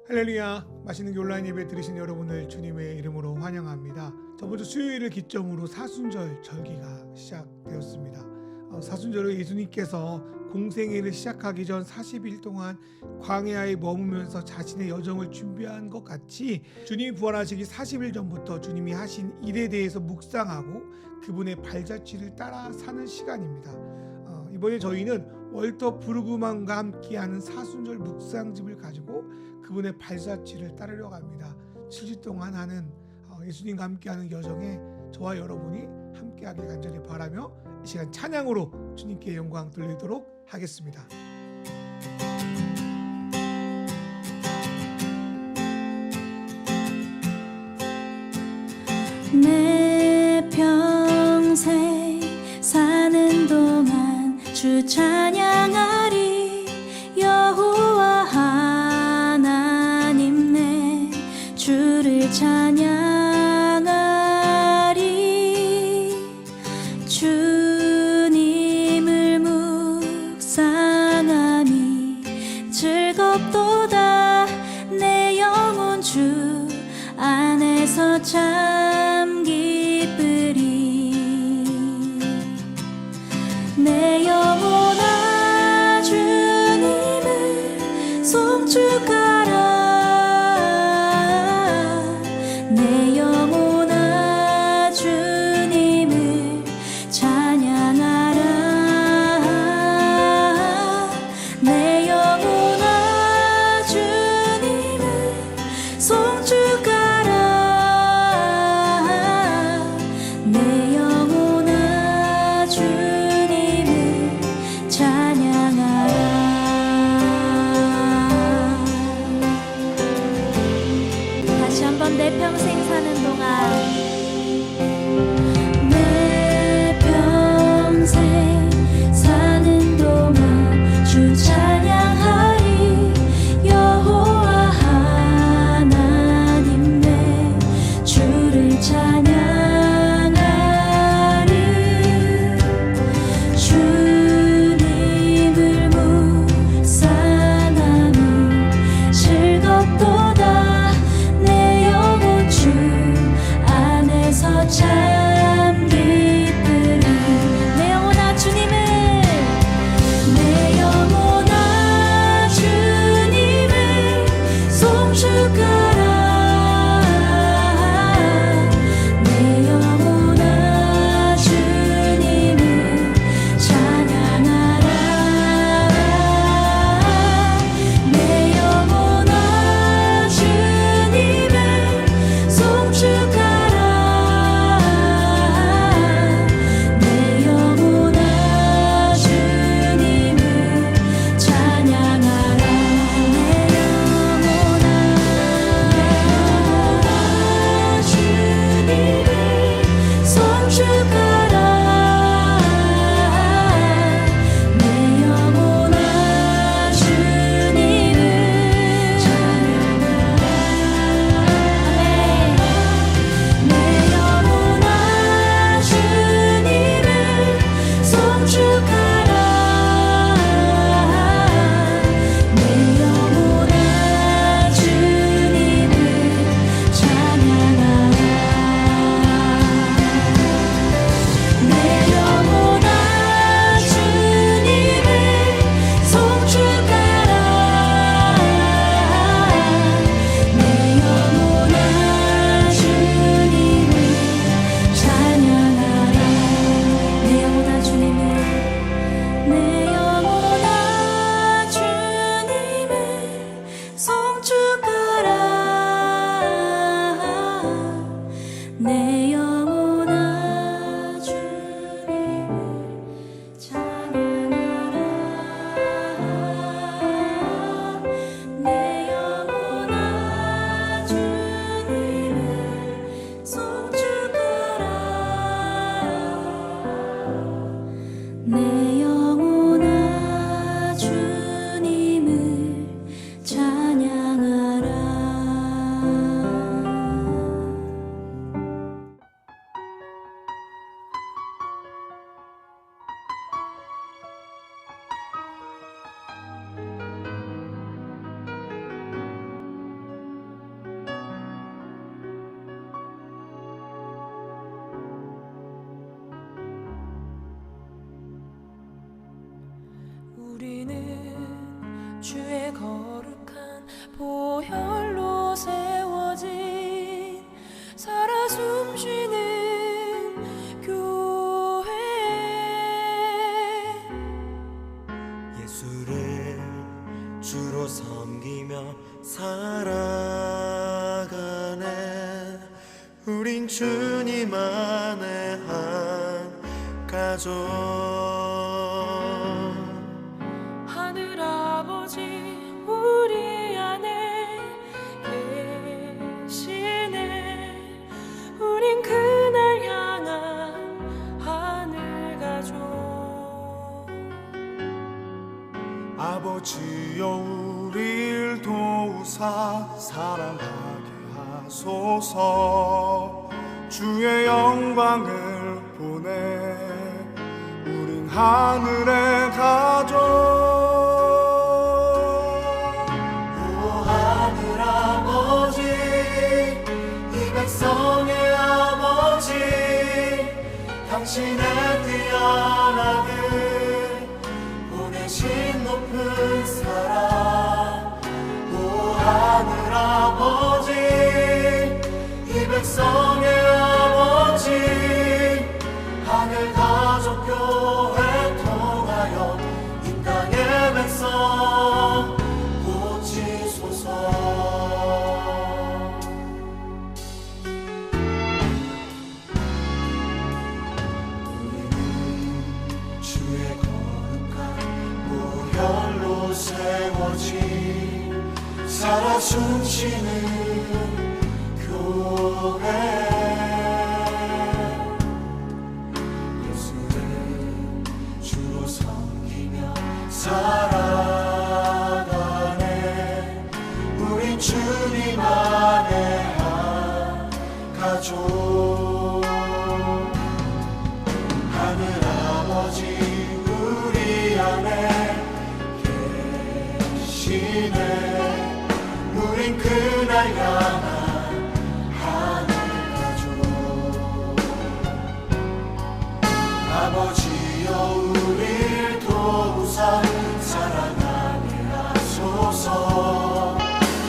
할렐루야, 맛있는 게 온라인 예배 들으신 여러분을 주님의 이름으로 환영합니다. 저번 주 수요일을 기점으로 사순절 절기가 시작되었습니다. 사순절은 예수님께서 공생애를 시작하기 전 40일 동안 광야에 머무면서 자신의 여정을 준비한 것 같이 주님이 부활하시기 40일 전부터 주님이 하신 일에 대해서 묵상하고 그분의 발자취를 따라 사는 시간입니다. 이번에 저희는 월터 브루그만과 함께하는 사순절 묵상집을 가지고 그분의 발자취를 따르려고 합니다. 7주 동안 하는 예수님과 함께하는 여정에 저와 여러분이 함께하길 간절히 바라며 이 시간 찬양으로 주님께 영광 돌리도록 하겠습니다. 내 평생 사는 동안 주 찬양하리. 여호와 하나님 내 주를 찬양하리. 주님을 묵상함이 즐겁도다. 내 영혼 주 안에서 참 기쁘리. 내 영혼아 주님을 송축하라. 내 영혼아 주님을 찬양하라. 내 영혼아 주님을 송축하라. 내 영혼아 주님을 찬양하라. 주의 거룩한 보혈로 세워진 살아 숨쉬는 교회 예수를 주로 섬기며 살아가네. 우린 주님 안에 한 가족. 하늘 아버지 우리 안에 계시네. 우린 그날 향한 하늘 가족. 아버지여 우릴 도우사 사랑하게 하소서. 주의 영광을 보내 우린 하늘의 가족. 오 하늘 아버지, 이 백성의 아버지, 당신의 귀한 아들 보내신 높은 사랑. 오 하늘 아버지, 이 백성의 아버지, 하늘 가족 교회 통하여 이 땅의 백성 고치소서. 우리는 주의 거룩한 보혈로 세워진 살아 숨쉬는 교회. 예수를 주로 섬기며 살아가네. 우린 주님 안에 한 가족. 하늘 아버지 우리 안에 계시네. 우린 그날 향한 아버지여 우릴 도우사 사랑하게 하소서.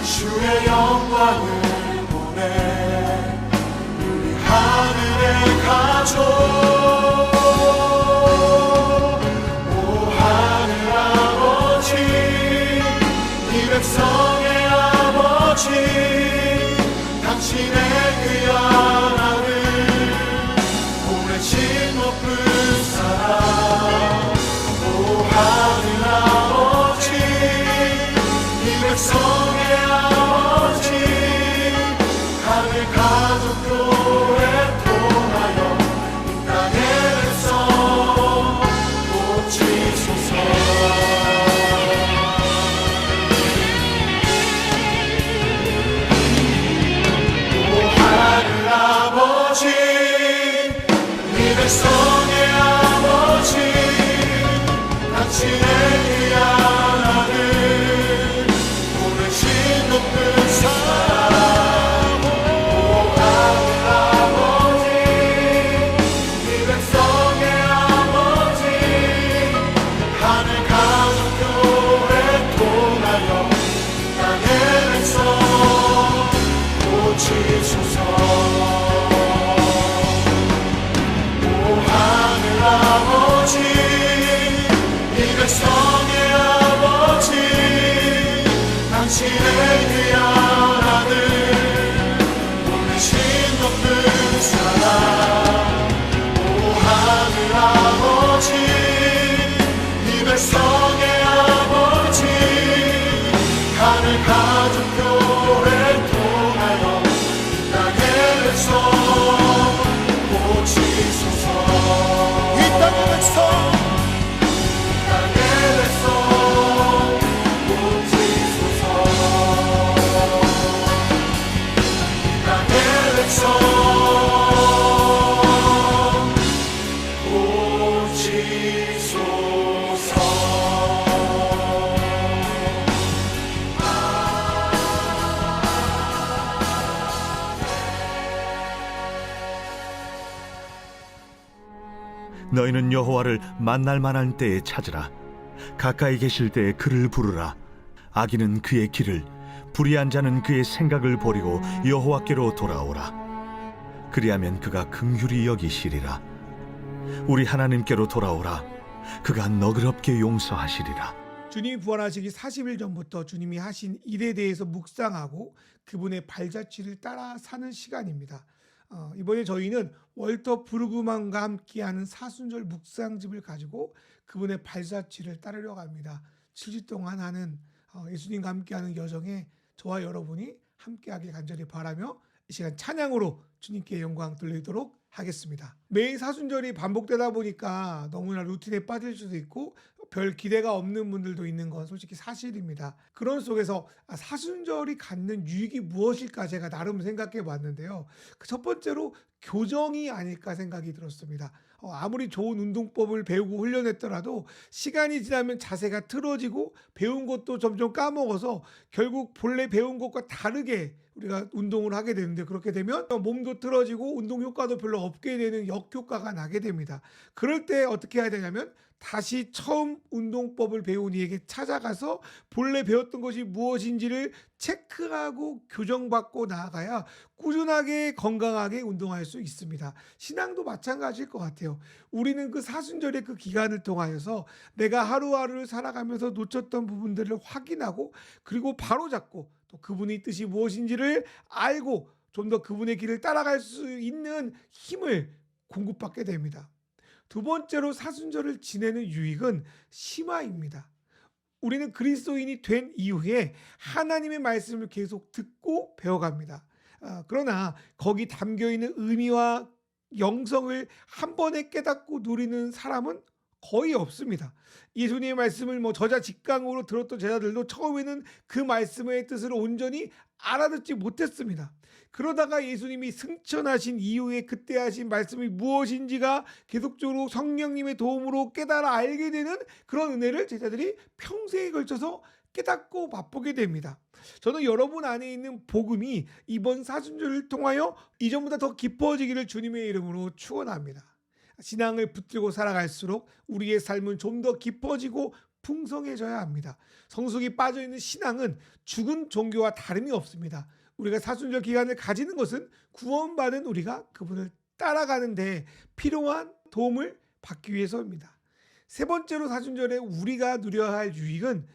주의 영광을 보내 우리 하늘의 가족. 오 하늘 아버지, 이 백성의 아버지, 당신의 귀한 아들 보내신 높은 사랑. 오 하늘 아버지, 이 백성의 아버지, 하늘 가족 교회 통하여 이 땅의 백성 고치소서. 백성의 아버지, 당신의 귀한 아들 보내신 높은 사랑. 오 하늘 아버지, 이 백성의 아버지, 하늘 가족 교회 통하여 땅의 백성 고치소서. 아버지, 이 백성의 아버지, 당신의 귀한 아들 보내신 높은 사랑. 오 하늘 아버지, 이 백성의 아버지, 하늘 가족 교회 통하여 땅의 백성 고치소서. 땅의 백성, 땅의 백성 고치소서. 땅의 백성 고치소서. 너희는 여호와를 만날 만한 때에 찾으라. 가까이 계실 때에 그를 부르라. 악인은 그의 길을, 불의한 자는 그의 생각을 버리고 여호와께로 돌아오라. 그리하면 그가 긍휼히 여기시리라. 우리 하나님께로 돌아오라. 그가 너그럽게 용서하시리라. 주님이 부활하시기 40일 전부터 주님이 하신 일에 대해서 묵상하고 그분의 발자취를 따라 사는 시간입니다. 이번에 저희는 월터 브루그만과 함께하는 사순절 묵상집을 가지고 그분의 발자취를 따르려고 합니다. 7주 동안 하는 예수님과 함께하는 여정에 저와 여러분이 함께하길 간절히 바라며 이 시간 찬양으로 주님께 영광 돌리도록 하겠습니다. 매일 사순절이 반복되다 보니까 너무나 루틴에 빠질 수도 있고 별 기대가 없는 분들도 있는 건 솔직히 사실입니다. 그런 속에서 사순절이 갖는 유익이 무엇일까 제가 나름 생각해 봤는데요. 첫 번째로 교정이 아닐까 생각이 들었습니다. 아무리 좋은 운동법을 배우고 훈련했더라도 시간이 지나면 자세가 틀어지고 배운 것도 점점 까먹어서 결국 본래 배운 것과 다르게 우리가 운동을 하게 되는데, 그렇게 되면 몸도 틀어지고 운동 효과도 별로 없게 되는 역효과가 나게 됩니다. 그럴 때 어떻게 해야 되냐면 다시 처음 운동법을 배운 이에게 찾아가서 본래 배웠던 것이 무엇인지를 체크하고 교정받고 나아가야 꾸준하게 건강하게 운동할 수 있습니다. 신앙도 마찬가지일 것 같아요. 우리는 그 사순절의 그 기간을 통하여서 내가 하루하루를 살아가면서 놓쳤던 부분들을 확인하고 그리고 바로잡고 또 그분의 뜻이 무엇인지를 알고 좀 더 그분의 길을 따라갈 수 있는 힘을 공급받게 됩니다. 두 번째로 사순절을 지내는 유익은 심화입니다. 우리는 그리스도인이 된 이후에 하나님의 말씀을 계속 듣고 배워갑니다. 그러나 거기 담겨있는 의미와 영성을 한 번에 깨닫고 누리는 사람은 거의 없습니다. 예수님의 말씀을 저자직강으로 들었던 제자들도 처음에는 그 말씀의 뜻을 온전히 알아듣지 못했습니다. 그러다가 예수님이 승천하신 이후에 그때 하신 말씀이 무엇인지가 계속적으로 성령님의 도움으로 깨달아 알게 되는 그런 은혜를 제자들이 평생에 걸쳐서 깨닫고 맛보게 됩니다. 저는 여러분 안에 있는 복음이 이번 사순절을 통하여 이전보다 더 깊어지기를 주님의 이름으로 축원합니다. 신앙을 붙들고 살아갈수록 우리의 삶은 좀 더 깊어지고 풍성해져야 합니다. 성숙이 빠져있는 신앙은 죽은 종교와 다름이 없습니다. 우리가 사순절 기간을 가지는 것은 구원받은 우리가 그분을 따라가는데 필요한 도움을 받기 위해서입니다. 세 번째로 사순절에 우리가 누려야 할 유익은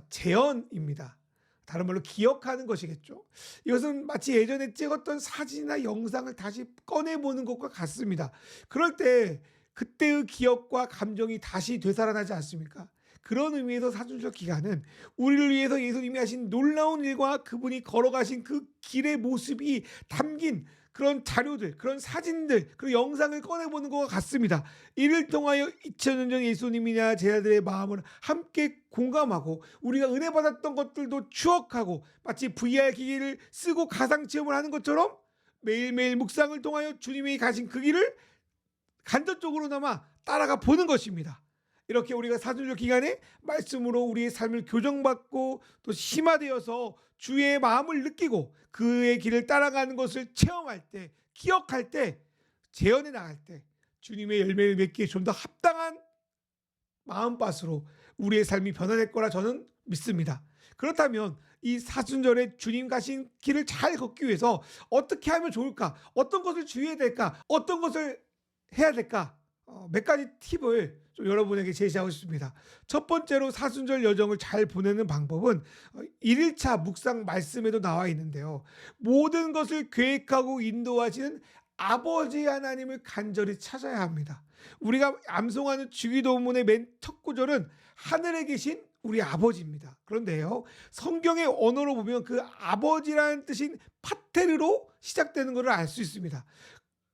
재현입니다. 다른 말로 기억하는 것이겠죠. 이것은 마치 예전에 찍었던 사진이나 영상을 다시 꺼내보는 것과 같습니다. 그럴 때 그때의 기억과 감정이 다시 되살아나지 않습니까? 그런 의미에서 사순절 기간은 우리를 위해서 예수님이 하신 놀라운 일과 그분이 걸어가신 그 길의 모습이 담긴 그런 자료들, 그런 사진들, 그런 영상을 꺼내보는 것과 같습니다. 이를 통하여 2000년 전 예수님이나 제자들의 마음을 함께 공감하고 우리가 은혜 받았던 것들도 추억하고 마치 VR 기기를 쓰고 가상체험을 하는 것처럼 매일매일 묵상을 통하여 주님이 가신 그 길을 간접적으로나마 따라가 보는 것입니다. 이렇게 우리가 사순절 기간에 말씀으로 우리의 삶을 교정받고 또 심화되어서 주의 마음을 느끼고 그의 길을 따라가는 것을 체험할 때, 기억할 때, 재현해 나갈 때 주님의 열매를 맺기에 좀 더 합당한 마음밭으로 우리의 삶이 변화될 거라 저는 믿습니다. 그렇다면 이 사순절에 주님 가신 길을 잘 걷기 위해서 어떻게 하면 좋을까? 어떤 것을 주의해야 될까? 어떤 것을 해야 될까? 몇 가지 팁을 좀 여러분에게 제시하고 싶습니다. 첫 번째로 사순절 여정을 잘 보내는 방법은 1일차 묵상 말씀에도 나와 있는데요. 모든 것을 계획하고 인도하시는 아버지 하나님을 간절히 찾아야 합니다. 우리가 암송하는 주기도문의 맨 첫 구절은 하늘에 계신 우리 아버지입니다. 그런데요, 성경의 언어로 보면 그 아버지라는 뜻인 파테르로 시작되는 것을 알 수 있습니다.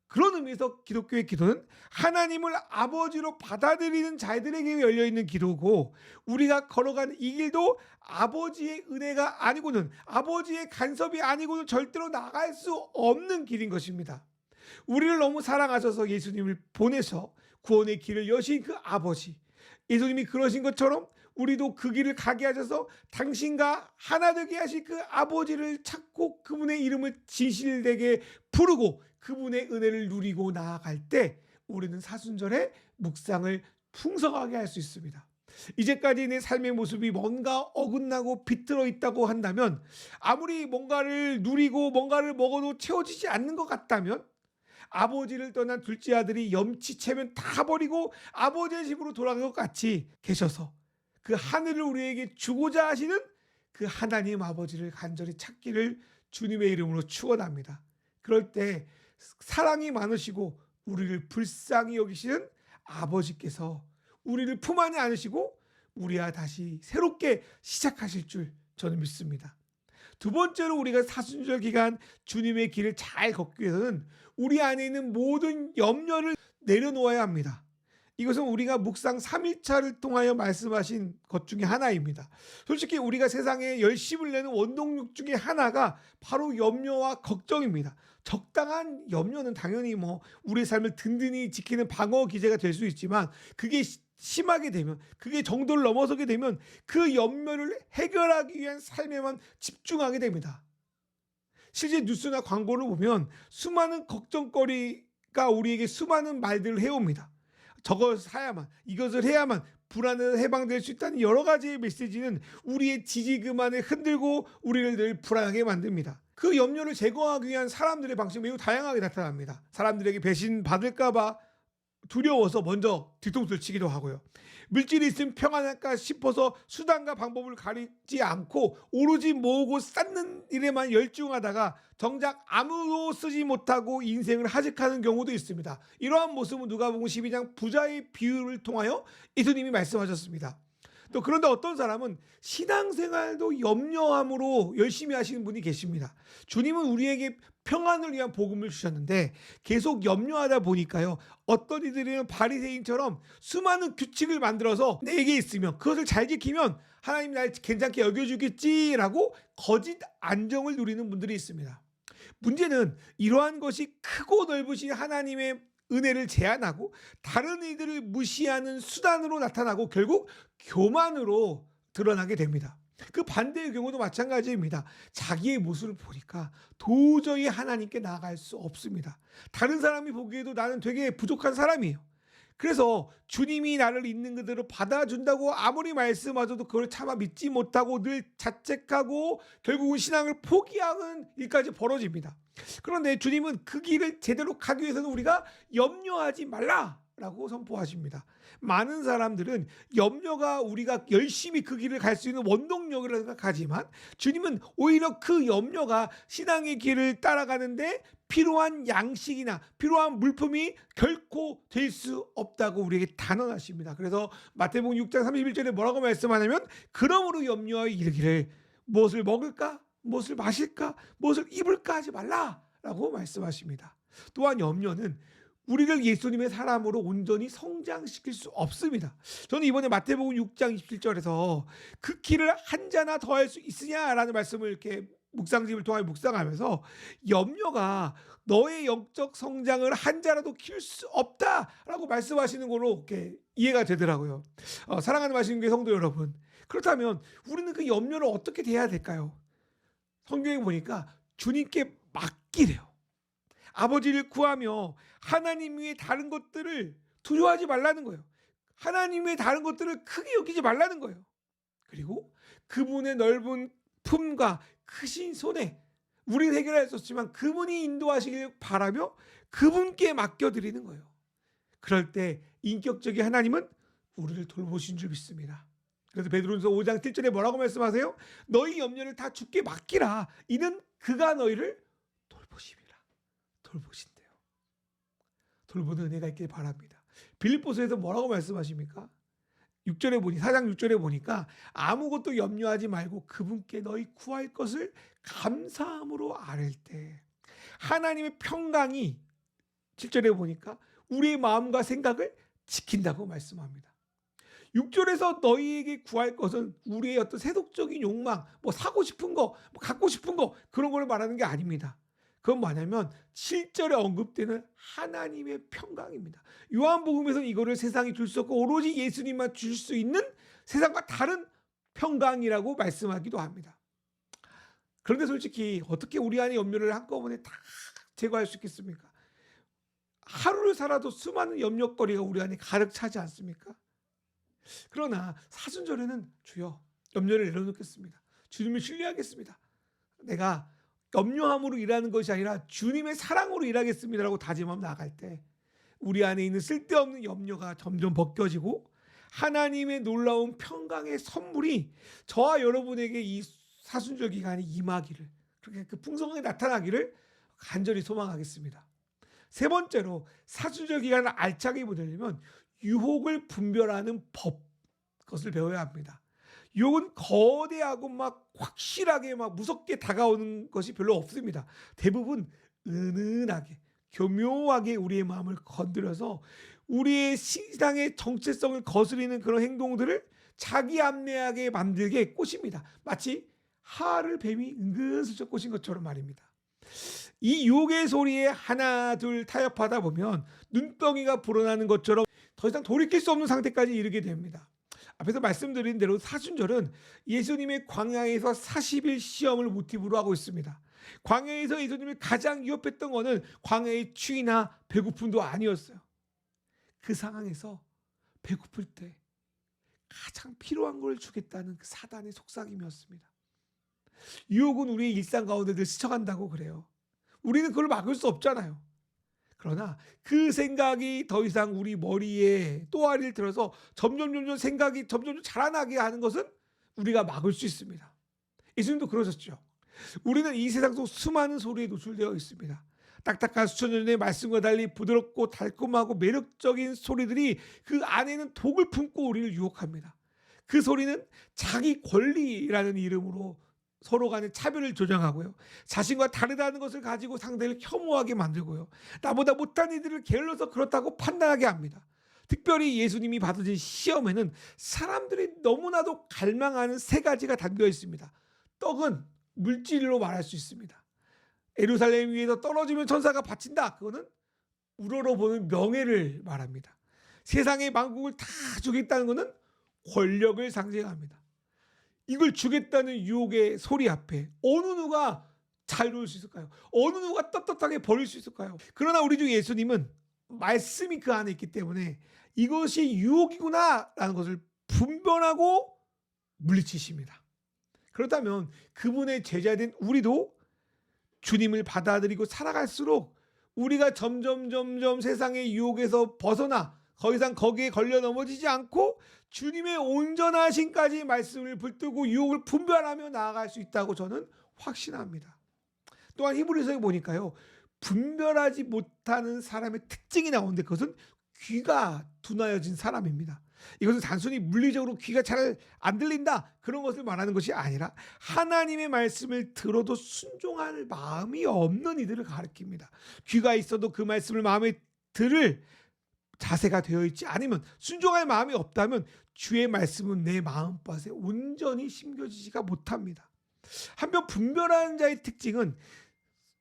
그런 의미에서 기독교의 기도는 하나님을 아버지로 받아들이는 자들에게 열려있는 기도고, 우리가 걸어가는 이 길도 아버지의 은혜가 아니고는, 아버지의 간섭이 아니고는 절대로 나갈 수 없는 길인 것입니다. 우리를 너무 사랑하셔서 예수님을 보내서 구원의 길을 여신 그 아버지, 예수님이 그러신 것처럼 우리도 그 길을 가게 하셔서 당신과 하나 되게 하신 그 아버지를 찾고 그분의 이름을 진실되게 부르고 그분의 은혜를 누리고 나아갈 때 우리는 사순절에 묵상을 풍성하게 할 수 있습니다. 이제까지 내 삶의 모습이 뭔가 어긋나고 비틀어 있다고 한다면, 아무리 뭔가를 누리고 뭔가를 먹어도 채워지지 않는 것 같다면, 아버지를 떠난 둘째 아들이 염치채면 다 버리고 아버지의 집으로 돌아갈 것 같이 계셔서 그 하늘을 우리에게 주고자 하시는 그 하나님 아버지를 간절히 찾기를 주님의 이름으로 축원합니다. 그럴 때 사랑이 많으시고 우리를 불쌍히 여기시는 아버지께서 우리를 품 안에 안으시고 우리와 다시 새롭게 시작하실 줄 저는 믿습니다. 두 번째로, 우리가 사순절 기간 주님의 길을 잘 걷기 위해서는 우리 안에 있는 모든 염려를 내려놓아야 합니다. 이것은 우리가 묵상 3일차를 통하여 말씀하신 것 중에 하나입니다. 솔직히 우리가 세상에 열심을 내는 원동력 중에 하나가 바로 염려와 걱정입니다. 적당한 염려는 당연히 우리의 삶을 든든히 지키는 방어 기제가 될 수 있지만, 그게 심하게 되면, 그게 정도를 넘어서게 되면 그 염려를 해결하기 위한 삶에만 집중하게 됩니다. 실제 뉴스나 광고를 보면 수많은 걱정거리가 우리에게 수많은 말들을 해옵니다. 저것을 사야만, 이것을 해야만 불안에서 해방될 수 있다는 여러 가지의 메시지는 우리의 지지그만을 흔들고 우리를 늘 불안하게 만듭니다. 그 염려를 제거하기 위한 사람들의 방식이 매우 다양하게 나타납니다. 사람들에게 배신받을까봐 두려워서 먼저 뒤통수를 치기도 하고요. 물질이 있으면 평안할까 싶어서 수단과 방법을 가리지 않고 오로지 모으고 쌓는 일에만 열중하다가 정작 아무도 쓰지 못하고 인생을 하직하는 경우도 있습니다. 이러한 모습은 누가복음 12장 부자의 비유를 통하여 예수님이 말씀하셨습니다. 또 그런데 어떤 사람은 신앙생활도 염려함으로 열심히 하시는 분이 계십니다. 주님은 우리에게 평안을 위한 복음을 주셨는데 계속 염려하다 보니까요, 어떤 이들은 바리새인처럼 수많은 규칙을 만들어서 내게 있으면, 그것을 잘 지키면 하나님 날 괜찮게 여겨주겠지라고 거짓 안정을 누리는 분들이 있습니다. 문제는 이러한 것이 크고 넓으신 하나님의 은혜를 제한하고 다른 이들을 무시하는 수단으로 나타나고 결국 교만으로 드러나게 됩니다. 그 반대의 경우도 마찬가지입니다. 자기의 모습을 보니까 도저히 하나님께 나아갈 수 없습니다. 다른 사람이 보기에도 나는 되게 부족한 사람이에요. 그래서 주님이 나를 있는 그대로 받아준다고 아무리 말씀하셔도 그걸 차마 믿지 못하고 늘 자책하고 결국은 신앙을 포기하는 일까지 벌어집니다. 그런데 주님은 그 길을 제대로 가기 위해서는 우리가 염려하지 말라라고 선포하십니다. 많은 사람들은 염려가 우리가 열심히 그 길을 갈 수 있는 원동력이라고 생각하지만, 주님은 오히려 그 염려가 신앙의 길을 따라가는데 필요한 양식이나 필요한 물품이 결코 될 수 없다고 우리에게 단언하십니다. 그래서 마태복음 6장 31절에 뭐라고 말씀하냐면, 그러므로 염려하여 이르기를 무엇을 먹을까? 무엇을 마실까? 무엇을 입을까? 하지 말라라고 말씀하십니다. 또한 염려는 우리를 예수님의 사람으로 온전히 성장시킬 수 없습니다. 저는 이번에 마태복음 6장 27절에서 그 길을 한 자나 더할 수 있으냐라는 말씀을 이렇게 묵상집을 통해 묵상하면서, 염려가 너의 영적 성장을 한 자라도 키울 수 없다라고 말씀하시는 걸로 이렇게 이해가 되더라고요. 사랑하는 말씀의 성도 여러분, 그렇다면 우리는 그 염려를 어떻게 대해야 될까요? 성경에 보니까 주님께 맡기래요. 아버지를 구하며 하나님 외에 다른 것들을 두려워하지 말라는 거예요. 하나님 외에 다른 것들을 크게 여기지 말라는 거예요. 그리고 그분의 넓은 품과 크신 손에 우리는 해결할 수 없지만 그분이 인도하시길 바라며 그분께 맡겨드리는 거예요. 그럴 때 인격적인 하나님은 우리를 돌보신 줄 믿습니다. 그래서 베드로전서 5장 7절에 뭐라고 말씀하세요? 너희 염려를 다 주께 맡기라. 이는 그가 너희를 돌보심이라. 돌보신대요. 돌보는 은혜가 있길 바랍니다. 빌립보서에서 뭐라고 말씀하십니까? 6절에 보니, 4장 6절에 보니까 아무것도 염려하지 말고 그분께 너희 구할 것을 감사함으로 아랠 때 하나님의 평강이 7절에 보니까 우리의 마음과 생각을 지킨다고 말씀합니다. 6절에서 너희에게 구할 것은 우리의 어떤 세속적인 욕망, 사고 싶은 거, 갖고 싶은 거, 그런 걸 말하는 게 아닙니다. 그건 뭐냐면 7절에 언급되는 하나님의 평강입니다. 요한복음에서는 이거를 세상이 줄 수 없고 오로지 예수님만 줄 수 있는 세상과 다른 평강이라고 말씀하기도 합니다. 그런데 솔직히 어떻게 우리 안의 염려를 한꺼번에 다 제거할 수 있겠습니까? 하루를 살아도 수많은 염려거리가 우리 안에 가득 차지 않습니까? 그러나 사순절에는 주여 염려를 내려놓겠습니다. 주님을 신뢰하겠습니다. 내가 염려함으로 일하는 것이 아니라 주님의 사랑으로 일하겠습니다라고 다짐하며 나갈 때 우리 안에 있는 쓸데없는 염려가 점점 벗겨지고 하나님의 놀라운 평강의 선물이 저와 여러분에게 이 사순절 기간에 임하기를, 그렇게 그 풍성하게 나타나기를 간절히 소망하겠습니다. 세 번째로 사순절 기간을 알차게 보내려면 유혹을 분별하는 법, 그것을 배워야 합니다. 유혹은 거대하고 막 확실하게 막 무섭게 다가오는 것이 별로 없습니다. 대부분 은은하게 교묘하게 우리의 마음을 건드려서 우리의 신앙의 정체성을 거스리는 그런 행동들을 자기 압내하게 만들게 꼬십니다. 마치 하를 뱀이 은근슬쩍 꼬신 것처럼 말입니다. 이 유혹의 소리에 하나 둘 타협하다 보면 눈덩이가 불어나는 것처럼 더 이상 돌이킬 수 없는 상태까지 이르게 됩니다. 앞에서 말씀드린 대로 사순절은 예수님의 광야에서 40일 시험을 모티브로 하고 있습니다. 광야에서 예수님을 가장 위협했던 것은 광야의 추위나 배고픔도 아니었어요. 그 상황에서 배고플 때 가장 필요한 걸 주겠다는 그 사단의 속삭임이었습니다. 유혹은 우리의 일상 가운데 늘 스쳐간다고 그래요. 우리는 그걸 막을 수 없잖아요. 그러나 그 생각이 더 이상 우리 머리에 또아리를 들어서 점점 생각이 점점 자라나게 하는 것은 우리가 막을 수 있습니다. 예수님도 그러셨죠. 우리는 이 세상 속 수많은 소리에 노출되어 있습니다. 딱딱한 수천 년의 말씀과 달리 부드럽고 달콤하고 매력적인 소리들이 그 안에는 독을 품고 우리를 유혹합니다. 그 소리는 자기 권리라는 이름으로 서로 간의 차별을 조장하고요. 자신과 다르다는 것을 가지고 상대를 혐오하게 만들고요. 나보다 못한 이들을 게을러서 그렇다고 판단하게 합니다. 특별히 예수님이 받으신 시험에는 사람들이 너무나도 갈망하는 세 가지가 담겨 있습니다. 떡은 물질로 말할 수 있습니다. 예루살렘 위에서 떨어지면 천사가 바친다. 그거는 우러러보는 명예를 말합니다. 세상의 만국을 다 주겠다는 것은 권력을 상징합니다. 이걸 주겠다는 유혹의 소리 앞에 어느 누가 자유로울 수 있을까요? 어느 누가 떳떳하게 버릴 수 있을까요? 그러나 우리 주 예수님은 말씀이 그 안에 있기 때문에 이것이 유혹이구나 라는 것을 분별하고 물리치십니다. 그렇다면 그분의 제자된 우리도 주님을 받아들이고 살아갈수록 우리가 점점 세상의 유혹에서 벗어나 더 이상 거기에 걸려 넘어지지 않고 주님의 온전하신까지 말씀을 붙들고 유혹을 분별하며 나아갈 수 있다고 저는 확신합니다. 또한 히브리서에 보니까요, 분별하지 못하는 사람의 특징이 나오는데 그것은 귀가 둔하여진 사람입니다. 이것은 단순히 물리적으로 귀가 잘 안 들린다 그런 것을 말하는 것이 아니라 하나님의 말씀을 들어도 순종할 마음이 없는 이들을 가리킵니다. 귀가 있어도 그 말씀을 마음에 들을 자세가 되어 있지 않으면, 순종할 마음이 없다면 주의 말씀은 내 마음밭에 온전히 심겨지지가 못합니다. 한편 분별하는 자의 특징은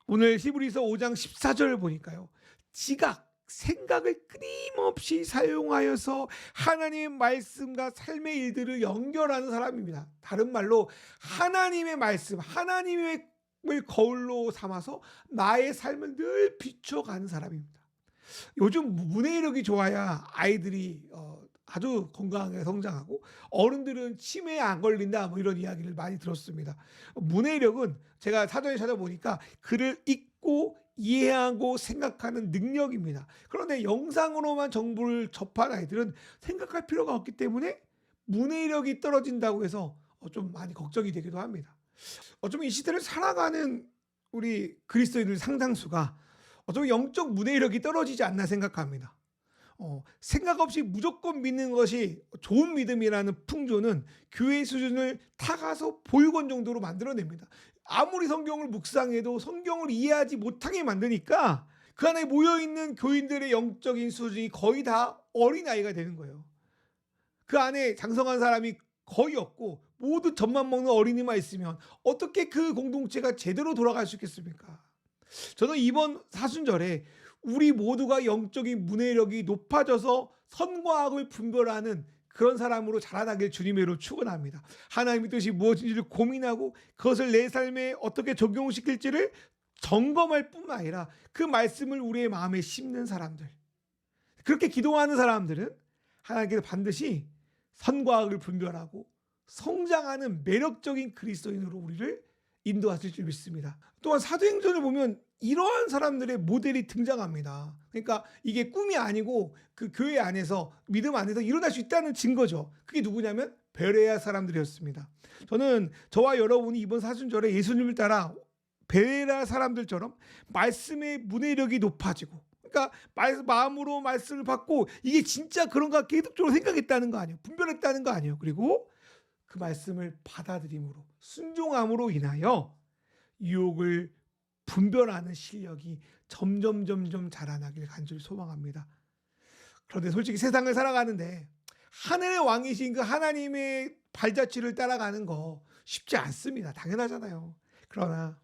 오늘 히브리서 5장 14절을 보니까요, 지각, 생각을 끊임없이 사용하여서 하나님의 말씀과 삶의 일들을 연결하는 사람입니다. 다른 말로 하나님의 말씀, 하나님의 거울로 삼아서 나의 삶을 늘 비춰가는 사람입니다. 요즘 문해력이 좋아야 아이들이 아주 건강하게 성장하고 어른들은 치매에 안 걸린다 뭐 이런 이야기를 많이 들었습니다. 문해력은 제가 사전에 찾아보니까 글을 읽고 이해하고 생각하는 능력입니다. 그런데 영상으로만 정보를 접한 아이들은 생각할 필요가 없기 때문에 문해력이 떨어진다고 해서 좀 많이 걱정이 되기도 합니다. 어쩌면 이 시대를 살아가는 우리 그리스도인들 상당수가 어쩌면 영적 문해력이 떨어지지 않나 생각합니다. 생각 없이 무조건 믿는 것이 좋은 믿음이라는 풍조는 교회 수준을 타가서 보육원 정도로 만들어냅니다. 아무리 성경을 묵상해도 성경을 이해하지 못하게 만드니까 그 안에 모여있는 교인들의 영적인 수준이 거의 다 어린아이가 되는 거예요. 그 안에 장성한 사람이 거의 없고 모두 젖만 먹는 어린이만 있으면 어떻게 그 공동체가 제대로 돌아갈 수 있겠습니까? 저는 이번 사순절에 우리 모두가 영적인 문해력이 높아져서 선과 악을 분별하는 그런 사람으로 자라나길 주님으로 축원합니다. 하나님의 뜻이 무엇인지를 고민하고 그것을 내 삶에 어떻게 적용시킬지를 점검할 뿐만 아니라 그 말씀을 우리의 마음에 심는 사람들, 그렇게 기도하는 사람들은 하나님께서 반드시 선과 악을 분별하고 성장하는 매력적인 그리스도인으로 우리를 인도하실 줄 믿습니다. 또한 사도행전을 보면 이러한 사람들의 모델이 등장합니다. 그러니까 이게 꿈이 아니고 그 교회 안에서 믿음 안에서 일어날 수 있다는 증거죠. 그게 누구냐면 베레아 사람들이었습니다. 저는 저와 여러분이 이번 사순절에 예수님을 따라 베레아 사람들처럼 말씀의 문해력이 높아지고, 그러니까 마음으로 말씀을 받고 이게 진짜 그런가 계속적으로 생각했다는 거 아니에요. 분별했다는 거 아니에요. 그리고 그 말씀을 받아들임으로 순종함으로 인하여 유혹을 분별하는 실력이 점점 자라나길 간절히 소망합니다. 그런데 솔직히 세상을 살아가는데 하늘의 왕이신 그 하나님의 발자취를 따라가는 거 쉽지 않습니다. 당연하잖아요. 그러나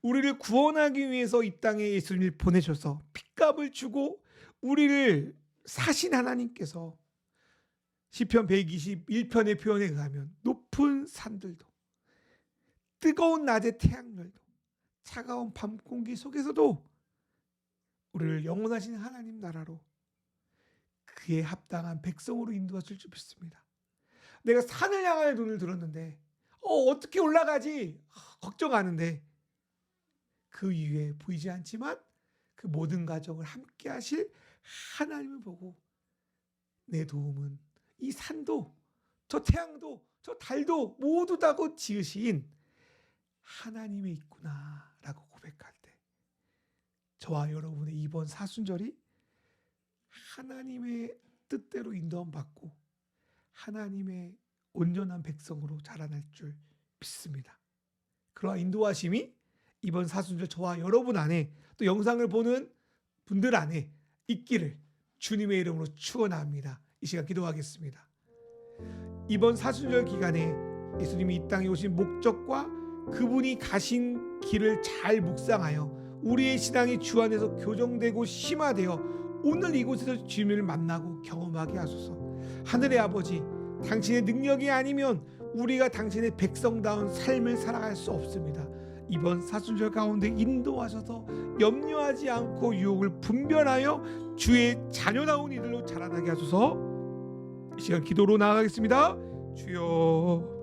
우리를 구원하기 위해서 이 땅에 예수님을 보내셔서 핏값을 주고 우리를 사신 하나님께서 시편 121편의 표현에 의하면 높은 산들도 뜨거운 낮의 태양열도 차가운 밤 공기 속에서도 우리를 영원하신 하나님 나라로 그에 합당한 백성으로 인도하실 줄 믿습니다. 내가 산을 향하여 눈을 들었는데 어떻게 올라가지 걱정하는데 그 위에 보이지 않지만 그 모든 과정을 함께 하실 하나님을 보고 내 도움은 이 산도 저 태양도 저 달도 모두 다고 지으신 하나님의 있구나 라고 고백할 때 저와 여러분의 이번 사순절이 하나님의 뜻대로 인도함 받고 하나님의 온전한 백성으로 자라날 줄 믿습니다. 그러한 인도하심이 이번 사순절 저와 여러분 안에 또 영상을 보는 분들 안에 있기를 주님의 이름으로 축원합니다. 이 시간 기도하겠습니다. 이번 사순절 기간에 예수님이 이 땅에 오신 목적과 그분이 가신 길을 잘 묵상하여 우리의 신앙이 주 안에서 교정되고 심화되어 오늘 이곳에서 주님을 만나고 경험하게 하소서. 하늘의 아버지, 당신의 능력이 아니면 우리가 당신의 백성다운 삶을 살아갈 수 없습니다. 이번 사순절 가운데 인도하셔서 염려하지 않고 유혹을 분별하여 주의 자녀다운 이들로 자라나게 하소서. 이 시간 기도로 나아가겠습니다. 주여,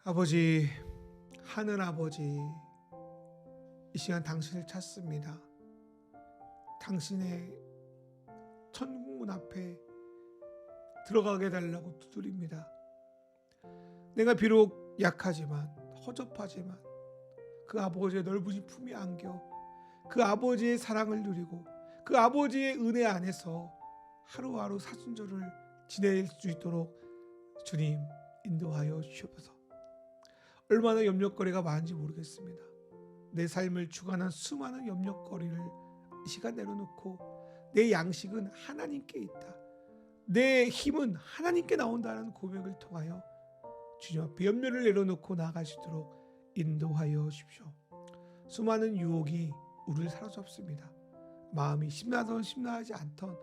아버지, 하늘 아버지, 이 시간 당신을 찾습니다. 당신의 천국문 앞에 들어가게 해달라고 두드립니다. 내가 비록 약하지만 허접하지만 그 아버지의 넓으신 품에 안겨 그 아버지의 사랑을 누리고 그 아버지의 은혜 안에서 하루하루 사순절을 지낼 수 있도록 주님 인도하여 주옵소서. 얼마나 염려거리가 많은지 모르겠습니다. 내 삶을 주관한 수많은 염려거리를 이 시간 내려놓고 내 양식은 하나님께 있다, 내 힘은 하나님께 나온다는 고백을 통하여 주님 앞에 염려를 내려놓고 나아갈 수 있도록 인도하여 주십시오. 수많은 유혹이 우리를 사로잡습니다. 마음이 심나던 심나하지 않던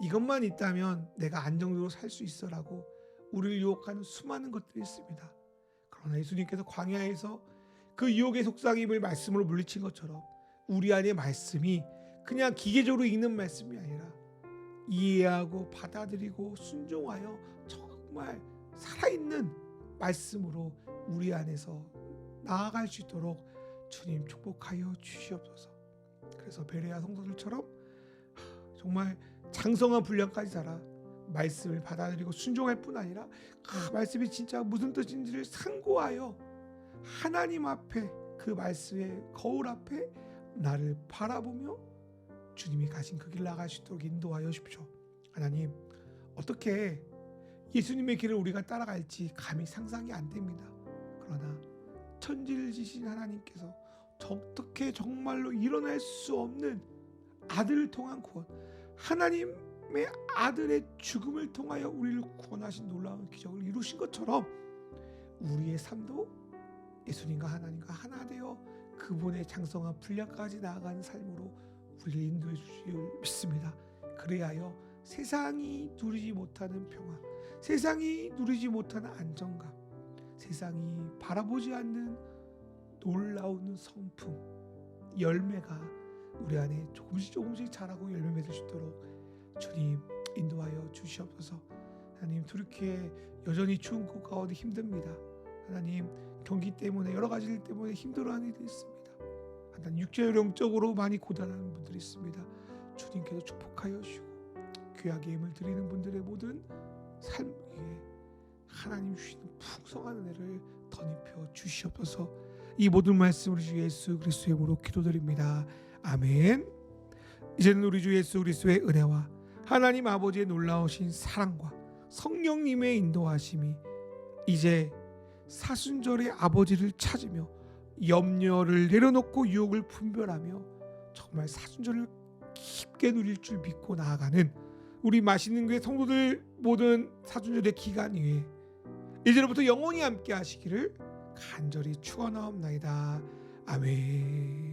이것만 있다면 내가 안정적으로 살 수 있어라고 우리를 유혹하는 수많은 것들이 있습니다. 그러나 예수님께서 광야에서 그 유혹의 속삭임을 말씀으로 물리친 것처럼 우리 안의 말씀이 그냥 기계적으로 읽는 말씀이 아니라 이해하고 받아들이고 순종하여 정말 살아있는 말씀으로 우리 안에서 나아갈 수 있도록 주님 축복하여 주시옵소서. 그래서 베레아 성도들처럼 정말 장성한 분량까지 자라 말씀을 받아들이고 순종할 뿐 아니라 그 말씀이 진짜 무슨 뜻인지를 상고하여 하나님 앞에 그 말씀의 거울 앞에 나를 바라보며 주님이 가신 그 길 나갈 수 있도록 인도하여 주십시오. 하나님, 어떻게 예수님의 길을 우리가 따라갈지 감히 상상이 안 됩니다. 그러나 천지를 지신 하나님께서 어떻게 정말로 일어날 수 없는 아들을 통한 구원, 하나님의 아들의 죽음을 통하여 우리를 구원하신 놀라운 기적을 이루신 것처럼 우리의 삶도 예수님과 하나님과 하나 되어 그분의 장성한 분량까지 나아가는 삶으로 우리를 인도해 주실 믿습니다. 그래야여 세상이 누리지 못하는 평화, 세상이 누리지 못하는 안정감, 세상이 바라보지 않는 놀라운 성품, 열매가 우리 안에 조금씩 자라고 열매 맺을 수 있도록 주님 인도하여 주시옵소서. 하나님, 두렵게 여전히 추운 곳 가운데 힘듭니다. 하나님, 경기 때문에 여러 가지 일 때문에 힘들어하는 일이 있습니다. 하나님, 육체적 영적으로 많이 고단한 분들이 있습니다. 주님께서 축복하여 주시고 귀하게 힘을 드리는 분들의 모든 삶 위에 하나님 주시는 풍성한 은혜를 덧입혀 주시옵소서. 이 모든 말씀을 주 예수 그리스도의 이름으로 기도드립니다. 아멘. 이제는 우리 주 예수 그리스도의 은혜와 하나님 아버지의 놀라우신 사랑과 성령님의 인도하심이 이제 사순절의 아버지를 찾으며 염려를 내려놓고 유혹을 분별하며 정말 사순절을 깊게 누릴 줄 믿고 나아가는 우리 맛있는 교회 성도들 모든 사순절의 기간 위에 이제로부터 영원히 함께 하시기를 간절히 축원하옵나이다. 아멘.